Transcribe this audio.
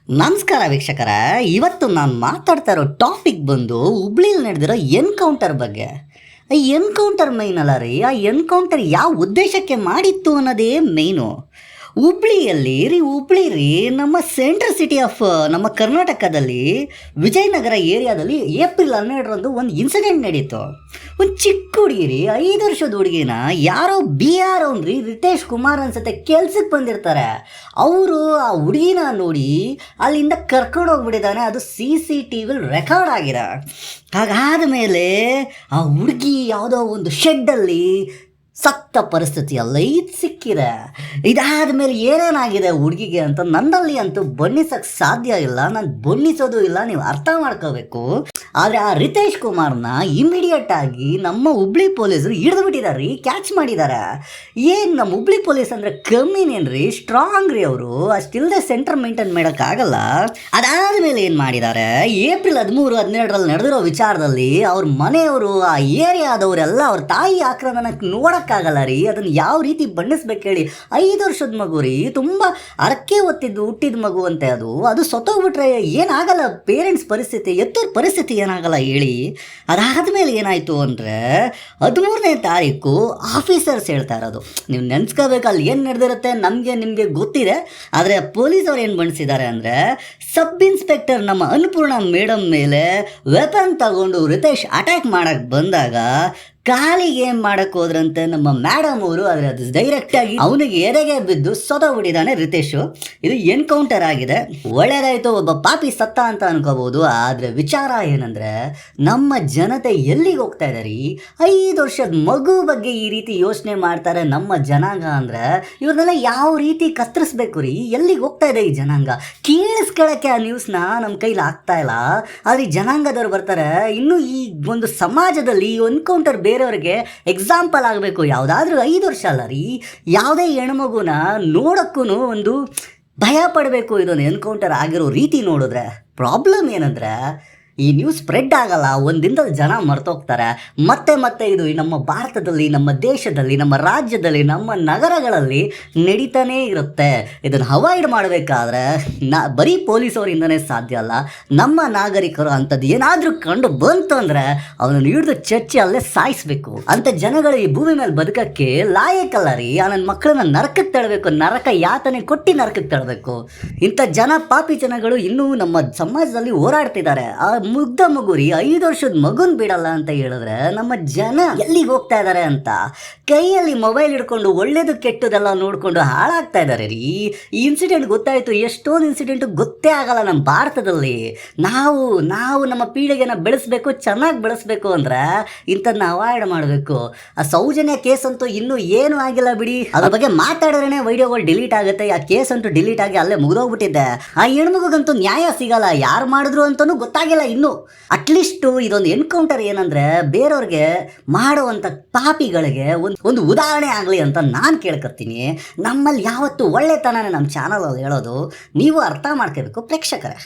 ನಮಸ್ಕಾರ ವೀಕ್ಷಕರ. ಇವತ್ತು ನಾನು ಮಾತಾಡ್ತಾ ಇರೋ ಟಾಪಿಕ್ ಬಂದು ಹುಬ್ಳಿಲಿ ನಡೆದಿರೋ ಎನ್ಕೌಂಟರ್ ಬಗ್ಗೆ. ಈ ಎನ್ಕೌಂಟರ್ ಮೈನ್ ಅಲ್ಲ ರೀ, ಆ ಎನ್ಕೌಂಟರ್ ಯಾವ ಉದ್ದೇಶಕ್ಕೆ ಮಾಡಿತ್ತು ಅನ್ನೋದೇ ಮೇಯ್ನು. ಹುಬ್ಳಿ ರೀ ನಮ್ಮ ಸೆಂಟ್ರಲ್ ಸಿಟಿ ಆಫ್ ನಮ್ಮ ಕರ್ನಾಟಕದಲ್ಲಿ ವಿಜಯನಗರ ಏರಿಯಾದಲ್ಲಿ ಏಪ್ರಿಲ್ 12ರಂದು ಒಂದು ಇನ್ಸಿಡೆಂಟ್ ನಡೀತು. ಒಂದು ಚಿಕ್ಕ ಹುಡುಗಿ ರೀ, 5 ವರ್ಷದ ಹುಡುಗಿನ ಯಾರೋ BR ಅವ್ನ್ರಿ ರಿತೇಶ್ ಕುಮಾರ್ ಅನ್ಸತ್ತೆ ಕೆಲ್ಸಕ್ಕೆ ಬಂದಿರ್ತಾರೆ. ಅವರು ಆ ಹುಡುಗಿನ ನೋಡಿ ಅಲ್ಲಿಂದ ಕರ್ಕೊಂಡು ಹೋಗ್ಬಿಟ್ಟಿದ್ದಾನೆ. ಅದು CCTV ರೆಕಾರ್ಡ್ ಆಗಿದೆ. ಹಾಗಾದ ಮೇಲೆ ಆ ಹುಡುಗಿ ಯಾವುದೋ ಒಂದು ಶೆಡ್ಡಲ್ಲಿ ಸತ್ತ ಪರಿಸ್ಥಿತಿಯಲ್ಲ ಇದು ಸಿಕ್ಕಿದೆ. ಇದಾದ ಮೇಲೆ ಏನೇನಾಗಿದೆ ಹುಡುಗಿಗೆ ಅಂತ ನನ್ನಲ್ಲಿ ಅಂತೂ ಬಣ್ಣಿಸೋಕ್ಕೆ ಸಾಧ್ಯ ಇಲ್ಲ, ನಾನು ಬಣ್ಣಿಸೋದು ಇಲ್ಲ, ನೀವು ಅರ್ಥ ಮಾಡ್ಕೋಬೇಕು. ಆದರೆ ಆ ರಿತೇಶ್ ಕುಮಾರ್ನ ಇಮಿಡಿಯೇಟ್ ಆಗಿ ನಮ್ಮ ಹುಬ್ಳಿ ಪೊಲೀಸರು ಹಿಡಿದು ಬಿಟ್ಟಿದ್ದಾರೆ, ಕ್ಯಾಚ್ ಮಾಡಿದ್ದಾರೆ. ಏನು ನಮ್ಮ ಹುಬ್ಳಿ ಪೊಲೀಸ್ ಅಂದರೆ ಕಮ್ಮಿನೇನ್ರಿ, ಸ್ಟ್ರಾಂಗ್ ರೀ ಅವರು. ಅಷ್ಟಿಲ್ಲದೆ ಸೆಂಟರ್ ಮೇಂಟೈನ್ ಮಾಡೋಕ್ಕಾಗಲ್ಲ. ಅದಾದ ಮೇಲೆ ಏನು ಮಾಡಿದ್ದಾರೆ, ಏಪ್ರಿಲ್ 13, 12ರಲ್ಲಿ ನಡೆದಿರೋ ವಿಚಾರದಲ್ಲಿ ಅವ್ರ ಮನೆಯವರು, ಆ ಏರಿಯಾದವರೆಲ್ಲ ಅವ್ರ ತಾಯಿ ಆಕ್ರಮಣಕ್ಕೆ ನೋಡೋಕ್ಕಾಗಲ್ಲ ರೀ. ಅದನ್ನು ಯಾವ ರೀತಿ ಬಣ್ಣಿಸ್ಬೇಕು ಹೇಳಿ. 5 ವರ್ಷದ ಮಗು ರೀ, ತುಂಬ ಅರಕೆ ಹುಟ್ಟಿದ ಮಗು ಅಂತೆ. ಅದು ಸತ್ತೋಗ್ಬಿಟ್ರೆ ಏನಾಗಲ್ಲ ಪೇರೆಂಟ್ಸ್ ಪರಿಸ್ಥಿತಿ, ಎತ್ತೋರ್ ಪರಿಸ್ಥಿತಿ ಏನಾಗಲ್ಲ ಹೇಳಿ. ಅದಾದಮೇಲೆ ಏನಾಯಿತು ಅಂದರೆ 13ನೇ ತಾರೀಕು ಆಫೀಸರ್ಸ್ ಹೇಳ್ತಾ ಇರೋದು, ನೀವು ನೆನೆಸ್ಕೋಬೇಕು ಅಲ್ಲಿ ಏನು ನಡೆದಿರುತ್ತೆ. ನಿಮಗೆ ಗೊತ್ತಿದೆ. ಆದರೆ ಪೊಲೀಸವ್ರು ಏನು ಬಣ್ಣಿಸಿದ್ದಾರೆ ಅಂದರೆ, ಸಬ್ ಇನ್ಸ್ಪೆಕ್ಟರ್ ನಮ್ಮ ಅನ್ನಪೂರ್ಣ ಮೇಡಮ್ ಮೇಲೆ ವೆಪನ್ ತಗೊಂಡು ರಿತೇಶ್ ಅಟ್ಯಾಕ್ ಮಾಡೋಕ್ಕೆ ಬಂದಾಗ ಕಾಲಿಗೆ ಏನು ಮಾಡಕ್ಕೆ ಹೋದ್ರಂತೆ ನಮ್ಮ ಮೇಡಮ್ ಅವರು. ಆದರೆ ಅದು ಡೈರೆಕ್ಟಾಗಿ ಅವನಿಗೆ ಎದೆಗೆ ಬಿದ್ದು ಸತ್ತೋಗ್ಬಿಟ್ಟಿದ್ದಾನೆ ರಿತೇಶು. ಇದು ಎನ್ಕೌಂಟರ್ ಆಗಿದೆ. ಒಳ್ಳೇದಾಯಿತು, ಒಬ್ಬ ಪಾಪಿ ಸತ್ತ ಅಂತ ಅನ್ಕೋಬೋದು. ಆದರೆ ವಿಚಾರ ಏನಂದರೆ, ನಮ್ಮ ಜನತೆ ಎಲ್ಲಿಗೆ ಹೋಗ್ತಾ ಇದ್ದಾರೆ? 5 ವರ್ಷದ ಮಗು ಬಗ್ಗೆ ಈ ರೀತಿ ಯೋಚನೆ ಮಾಡ್ತಾರೆ ನಮ್ಮ ಜನಾಂಗ ಅಂದರೆ, ಇವ್ರನ್ನೆಲ್ಲ ಯಾವ ರೀತಿ ಕತ್ತರಿಸ್ಬೇಕು ರೀ? ಎಲ್ಲಿಗೆ ಹೋಗ್ತಾ ಇದೆ ಈ ಜನಾಂಗ? ಕೇಳಿಸ್ಕೊಳ್ಳೋಕ್ಕೆ ಆ ನ್ಯೂಸ್ನ ನಮ್ಮ ಕೈಲಿ ಆಗ್ತಾ ಇಲ್ಲ. ಆದರೆ ಈ ಜನಾಂಗದವ್ರು ಬರ್ತಾರೆ. ಇನ್ನು ಈ ಒಂದು ಸಮಾಜದಲ್ಲಿ ಎನ್ಕೌಂಟರ್ ಬೇರೆಯವ್ರಿಗೆ ಎಕ್ಸಾಂಪಲ್ ಆಗಬೇಕು. ಯಾವುದಾದ್ರೂ 5 ವರ್ಷ ಅಲ್ಲ ರೀ, ಯಾವುದೇ ಹೆಣ್ಮಗುನ ನೋಡೋಕ್ಕೂ ಒಂದು ಭಯ ಪಡಬೇಕು. ಇದೊಂದು ಎನ್ಕೌಂಟರ್ ಆಗಿರೋ ರೀತಿ ನೋಡಿದ್ರೆ ಪ್ರಾಬ್ಲಮ್ ಏನಂದರೆ, ಈ ನ್ಯೂಸ್ ಸ್ಪ್ರೆಡ್ ಆಗಲ್ಲ, ಒಂದು ದಿನದಲ್ಲಿ ಜನ ಮರ್ತೋಗ್ತಾರೆ. ಮತ್ತೆ ಇದು ನಮ್ಮ ಭಾರತದಲ್ಲಿ, ನಮ್ಮ ದೇಶದಲ್ಲಿ, ನಮ್ಮ ರಾಜ್ಯದಲ್ಲಿ, ನಮ್ಮ ನಗರಗಳಲ್ಲಿ ನಡೀತಾನೇ ಇರುತ್ತೆ. ಇದನ್ನು ಅವಾಯ್ಡ್ ಮಾಡಬೇಕಾದ್ರೆ ಬರೀ ಪೊಲೀಸವರಿಂದನೇ ಸಾಧ್ಯ ಅಲ್ಲ. ನಮ್ಮ ನಾಗರಿಕರು ಅಂಥದ್ದು ಏನಾದರೂ ಕಂಡು ಬಂತು ಅಂದರೆ ಅವನನ್ನು ಹಿಡಿದು ಚರ್ಚೆ ಅಲ್ಲೇ ಸಾಯಿಸಬೇಕು. ಅಂಥ ಜನಗಳು ಈ ಭೂಮಿ ಮೇಲೆ ಬದುಕಕ್ಕೆ ಲಾಯಕಲ್ಲ ರೀ. ನನ್ನ ಮಕ್ಕಳನ್ನ ನರಕಕ್ಕೆ ತಳ್ಳಬೇಕು, ನರಕ ಯಾತನೆ ಕೊಟ್ಟು ನರಕಕ್ಕೆ ತಳ್ಳಬೇಕು. ಇಂಥ ಪಾಪಿ ಜನಗಳು ಇನ್ನೂ ನಮ್ಮ ಸಮಾಜದಲ್ಲಿ ಹೋರಾಡ್ತಿದ್ದಾರೆ. ಆ ಮುಗ್ಧ ಮಗು ರೀ, 5 ವರ್ಷದ ಮಗುನ್ ಬಿಡಲ್ಲ ಅಂತ ಹೇಳಿದ್ರೆ ನಮ್ಮ ಜನ ಎಲ್ಲಿಗೆ ಹೋಗ್ತಾ ಇದ್ದಾರೆ ಅಂತ. ಕೈಯಲ್ಲಿ ಮೊಬೈಲ್ ಹಿಡ್ಕೊಂಡು ಒಳ್ಳೇದು ಕೆಟ್ಟದೆಲ್ಲ ನೋಡ್ಕೊಂಡು ಹಾಳಾಗ್ತಾ ಇದ್ದಾರೆ ರೀ. ಈ ಇನ್ಸಿಡೆಂಟ್ ಗೊತ್ತಾಯಿತು, ಎಷ್ಟೊಂದು ಇನ್ಸಿಡೆಂಟು ಗೊತ್ತೇ ಆಗಲ್ಲ ನಮ್ಮ ಭಾರತದಲ್ಲಿ. ನಾವು ನಮ್ಮ ಪೀಳಿಗೆನ ಬೆಳೆಸಬೇಕು, ಚೆನ್ನಾಗಿ ಬೆಳೆಸಬೇಕು ಅಂದರೆ ಇಂಥದ್ದನ್ನ ಅವಾಯ್ಡ್ ಮಾಡಬೇಕು. ಆ ಸೌಜನ್ಯ ಕೇಸ್ ಅಂತೂ ಇನ್ನೂ ಏನೂ ಆಗಿಲ್ಲ ಬಿಡಿ. ಅದ್ರ ಬಗ್ಗೆ ಮಾತಾಡಿದ್ರೇ ವಿಡಿಯೋಗಳು ಡಿಲೀಟ್ ಆಗುತ್ತೆ. ಆ ಕೇಸ್ ಅಂತೂ ಡಿಲೀಟ್ ಆಗಿ ಅಲ್ಲೇ ಮುಗಿದೋಗ್ಬಿಟ್ಟಿದೆ. ಆ ಹೆಣ್ಮಗಂತೂ ನ್ಯಾಯ ಸಿಗಲ್ಲ, ಯಾರು ಮಾಡಿದ್ರು ಅಂತಲೂ ಗೊತ್ತಾಗಿಲ್ಲ ಇನ್ನು. ಅಟ್ಲೀಸ್ಟು ಇದೊಂದು ಎನ್ಕೌಂಟರ್ ಏನಂದರೆ ಬೇರೆಯವ್ರಿಗೆ ಮಾಡುವಂಥ ಪಾಪಿಗಳಿಗೆ ಒಂದು ಉದಾಹರಣೆ ಆಗಲಿ ಅಂತ ನಾನು ಕೇಳ್ಕೊತೀನಿ. ನಮ್ಮಲ್ಲಿ ಯಾವತ್ತು ಒಳ್ಳೆತನನೇ ನಮ್ಮ ಚಾನಲಲ್ಲಿ ಹೇಳೋದು. ನೀವು ಅರ್ಥ ಮಾಡ್ಕೋಬೇಕು ಪ್ರೇಕ್ಷಕರೇ.